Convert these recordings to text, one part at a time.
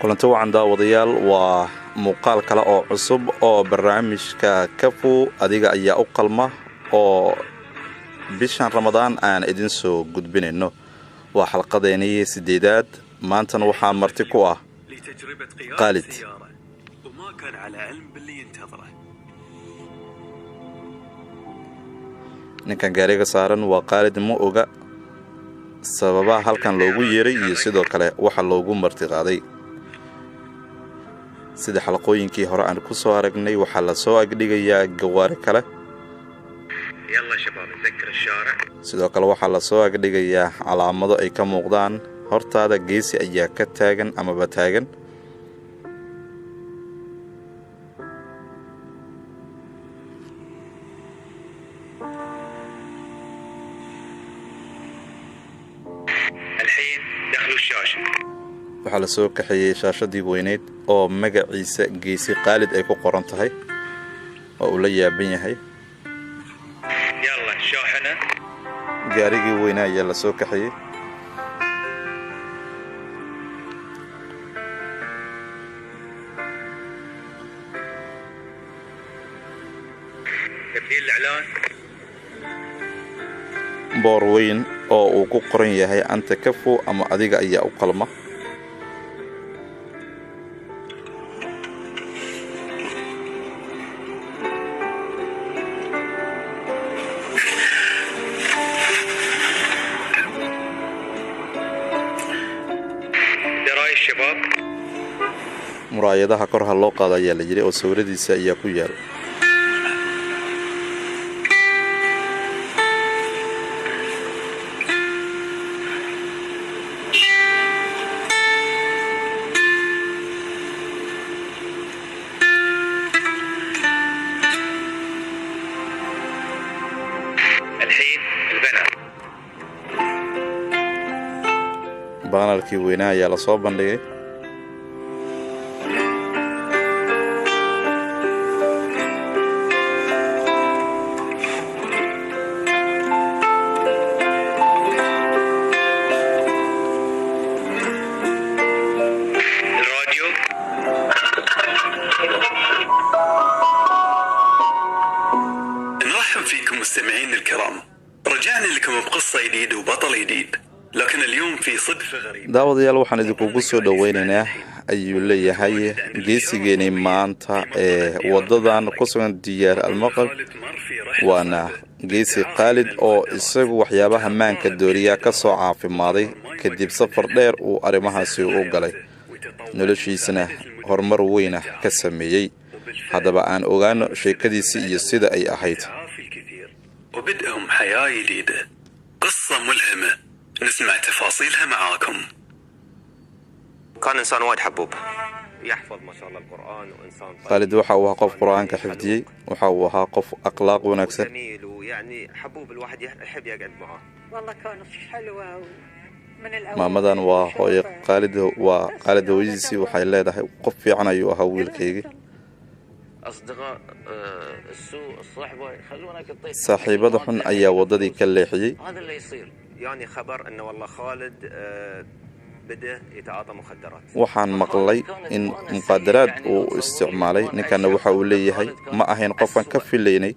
kulanti wacan daawadayaal waa muuqaal kale oo cusub oo barnaamijka kafu adiga ayaa u qalma oo bishan Ramadaan aan idin soo gudbinayno waa xalqadeennii 8aad maantana waxaa marti ku ah Khalid وما كان على علم باللي ينتظره ninkan gaariga saaran waa Khalid ma oga sababaha halkan loogu yeeray iyo sidoo kale waxa loogu marti qaaday sida xalqooyinkii hore aan ku soo aragnay waxa la soo agdhigayaa gawaari kale yalla shabaab ذكر الشارع sidoo kale waxa la soo agdhigayaa calaamado ay ka muuqdaan hortaada geesi ayaa ka taagan ama ba taagan الحين دخلوا الشاشة waxa la soo kaxeeyay shaashadii weyneed oo magaciisa geesi Khalid ay ku qoran tahay oo uu la yaaban yahay yalla shaaxana gaarigii weynaa ayaa la soo kaxeeyay تفعيل الإعلان بوروين oo uu ku qoran yahay anta kafu ama adiga ayaa u qalma دراي الشباب muraayadaha kor loo qaadayaa la yiri oo sawiradiisa ayaa ku yaal الحين البنات بانركي وينها يا لا soo bandhigay الراديو نرحب فيكم مستمعين الكرام رجعنا لكم بقصة جديدة وبطل جديد لكن اليوم في صدفة غريبة daawadayaal waxaan idinku soo dhaweynaynaa ayuu leeyahay geesigeeni maanta ee wadadan ku sugan diyaar almaqal waana geesi Khalid oo isagu waxyaabaha maanka dooriya ka soo caafimaaday kadib safar dheer uu arimahaasi u galay noloshiisana horumar weyn ka sameeyay hadaba aan ogaano sheekadiisa iyo sida ay ahayd وبدأهم حياة جديدة قصة ملهمة نسمع تفاصيلها معاكم كان إنسان وايد حبوب يحفظ ما شاء الله القرآن وإنسان Khalid waxa uu qof Quraanka xifdiyay waxa uu ahaa qof akhlaaq wanaagsan جميل ويعني حبوب الواحد يحب يقعد معاه والله كانت حلوة من الأول maamadan waa hooyo Khalid hooyadiisii waxay leedahay qof fiican ayuu ahaa wiilkayga أصدقاء السوء الصحبة يخلونك تطيح saaxiibada xun ayaa wadadii ka leexiyay هذا اللي يصير يعني خبر إنه والله خالد بدأ يتعاطى مخدرات waxaan maqlay in muqaadaraad uu isticmaalay ninkana waxa uu leeyahay ma ahayn qofan ka filaynay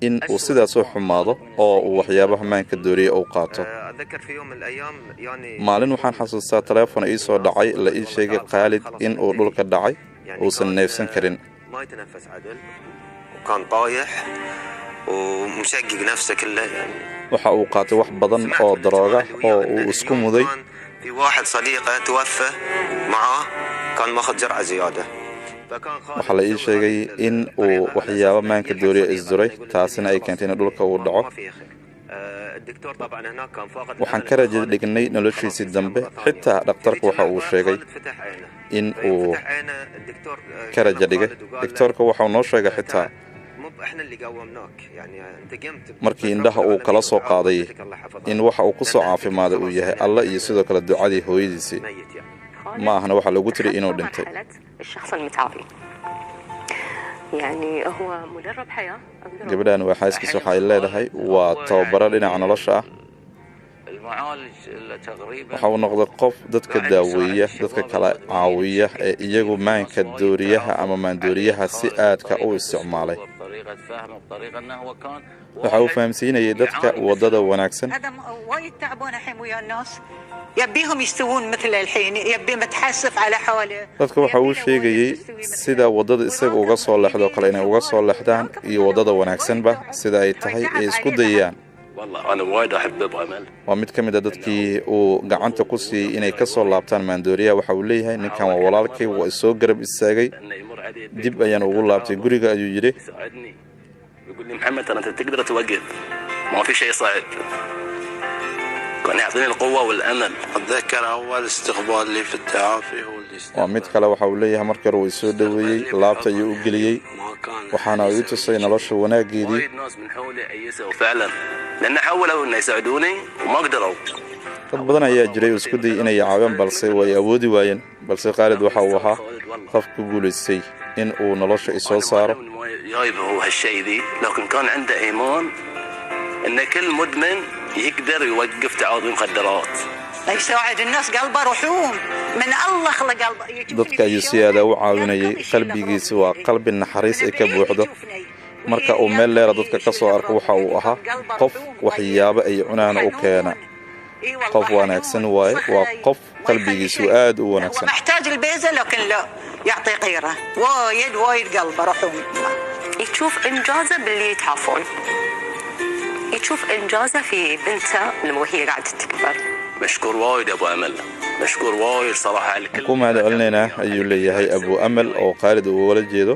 in uu sidaas u xumaado oo uu waxyaabaha maanka dooriya uu qaato أتذكر في يوم من الأيام يعني maalin waxaan xasuustaa telefoon ii soo dhacay la ii sheegay Khalid in uu dhulka dhacay uusan neefsan karin ما يتنفس عدل وكان طايح ومشقق نفسه كله يعني waxa uu qaatay wax badan oo darooga oo uu isku muday في واحد صديقه توفى معاه كان ماخذ جرعة زيادة waxa la ii sheegay in uu waxyaabo maanka dooriya isduray taasina ay keentay in dhulka uu dhaco الدكتور طبعا هناك كان فاقد waxaan ka rajo dhignay noloshiisii dambe xitaa dhakhtarku waxa uu sheegay in uu ka rajo dhigay doctorka waxa uu noo sheegay xitaa markii indhaha uu kala soo qaaday in waxa uu ku soo caafimaaday uu yahay alla iyo sidoo kale ducadii hooyadiisii ma ahna waxa lagu tiri inuu dhintay الشخص المتعافي يعني هو مدرب حياة gabadhan waa xaaskiisa waxa ay leedahay waa tababaro dhinaca nolosha ah waxa uu noqday qof dadka daaweeya dadka kala caawiya ee iyagu maanka dooriyaha ama maandooriyaha si aadka u isticmaalay waxa uu fahamsiinayay dadka wadada wanaagsan وايد تعبون الحين ويا الناس يبيهم يستوون مثل الحين يبي متحسف على حاله dadka waxa uu sheegayay sida wadada isaga uga soo leexdo kale inay uga soo leexdaan iyo wadada wanaagsanba sida ay tahay ay isku dayaan والله انا وايد احب ابو امل waa mid ka mid ah dadkii uu gacanta ku siiyay inay ka soo laabtaan maandooriya waxa uu leeyahay ninkan waa walaalkay waa soo garab istaagay dib ayaan ugu laabtay guriga ayuu yiri يقول لي محمد ترى انت تقدر توقف ما في شيء صعب كان يعطيني القوه والامل اتذكر اول استقبال لي في التعافي هو اللي waa mid kale waxa uu leeyahay markii uu soo dhaweeyay laabta ayuu u geliyay waxaana uu tusay nolosha wanaageedii وايد ناس من حولي ايسوا فعلا لان حاولوا ان يساعدوني وما قدروا dad badan ayaa jiray isku day inay caawiyaan balse way awoodi waayeen balse Khalid waxa uu ahaa qof ku guuleystay in uu nolosha isoo saaro جايب هو هالشيء ذي لكن كان عنده ايمان ان كل مدمن يقدر يوقف تعاطي المخدرات يساعد الناس قلبه رحوم من الله خلق قلبه dadka ayuu si aad u caawinayay qalbigiisu waa qalbi naxariis ay ka buuxdo marka uu meel leer dadka ka soo arko waxa uu ahaa qof waxyaabo ay cunaan u keena qof wanaagsan waa qof qalbigiisu aad u wanaagsan محتاج البيزه لكن لا يعطي غيره وايد قلبه رحوم يشوف إنجازه باللي يتعافون يشوف إنجازه في بنته لما هي قاعدة تكبر مشكور وايد ابو امل مشكور وايد صراحه على كل kuma hadalnayna ayuu leeyahay Abu Amal oo Khalid uu wala jeedo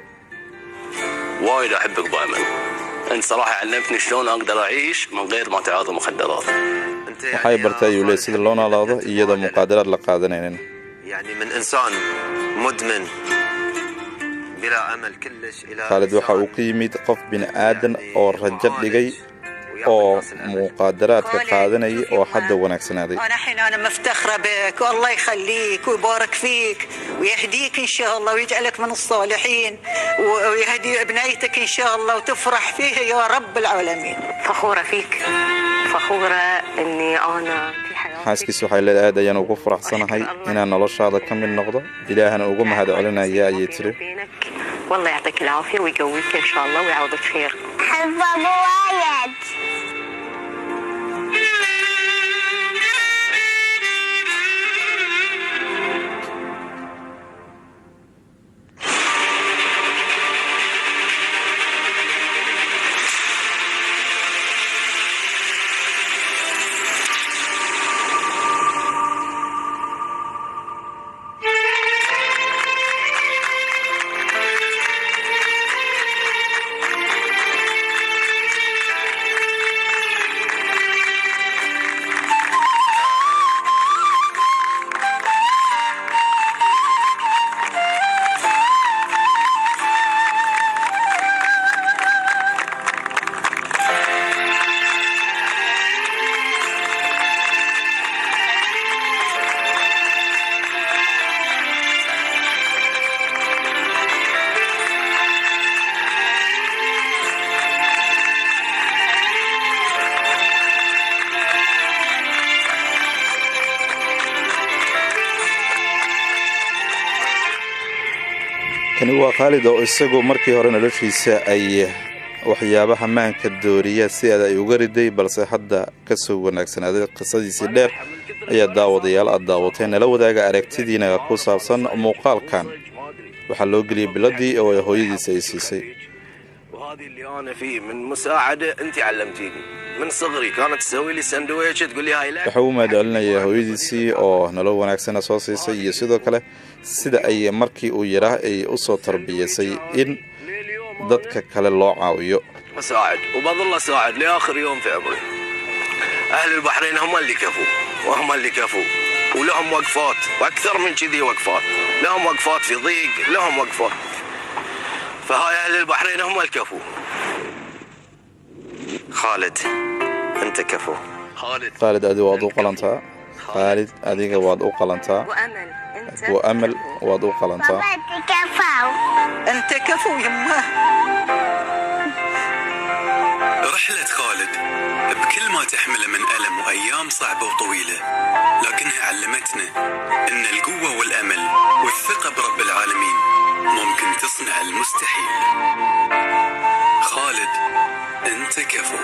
وايد احبك ابو امل انت صراحه علمتني شلون اقدر اعيش من غير ما اتعاطى مخدرات waxay bartay ayuu leeyahay sida loo noolaado iyada muqaadaraad la qaadanaynin يعني من انسان مدمن بلا امل كلش الى Khalid waxa uu ka yimid qof bin aadan oo rajo dhigay oo muqaadaraadka qaadanay oo hadda wanaagsanaaday انا مفتخره بك والله يخليك ويبارك فيك ويهديك ان شاء الله ويجعلك من الصالحين ويهدي ابنيتك ان شاء الله وتفرح فيها يا رب العالمين فخورة فيك فخورة إني أنا في حياتي xaaskiisu waxay leedahay aad ayaan ugu faraxsanahay inaan noloshaada ka mid noqdo ilaahana ugu mahadcelinaya ayay tiri والله يعطيك العافية ويقويك إن شاء الله ويعوضك خير حب أبو وايد kani waa Khalid oo isagu markii hore noloshiisa ay waxyaabaha maanka dooriya si ay uga riday balse hadda ka soo wanaagsanaaday qisadiisii dheer ayaa daawadayaal aad daawateen la wadaaga aragtidiina ku saabsan muuqaalkan waxa loo geliyay biladii oo hooyadiisa ay siisay وهذه اللي انا فيه من مساعده انت علمتيني من صغري كانت تسوي لي سندويتش تقول لي هاي لا waxa uu mahadcelinaya hooyadiisii oo nolol wanaagsan soo siisay iyo sidoo kale sida ay markii uu yaraa ay u soo tarbiyasay in dadka kale loo caawiyo اساعد وبظل اساعد لاخر يوم في عمري اهل البحرين هم اللي كفوا وهم اللي كفوا ولهم وقفات واكثر من كذي وقفات لهم وقفات في ضيق لهم وقفات فهاي اهل البحرين هم الكفو خالد انت كفو Khalid adiga waad u qalantaa Khalid adiga waad u qalantaa وأمل أنت وأمل waad u qalantaa بابا تكفوا انت كفو يمه رحلة خالد بكل ما تحمله من ألم وأيام صعبة وطويلة، لكنها علمتنا أن القوة والأمل والثقة برب العالمين ممكن تصنع المستحيل. خالد، أنت كفو.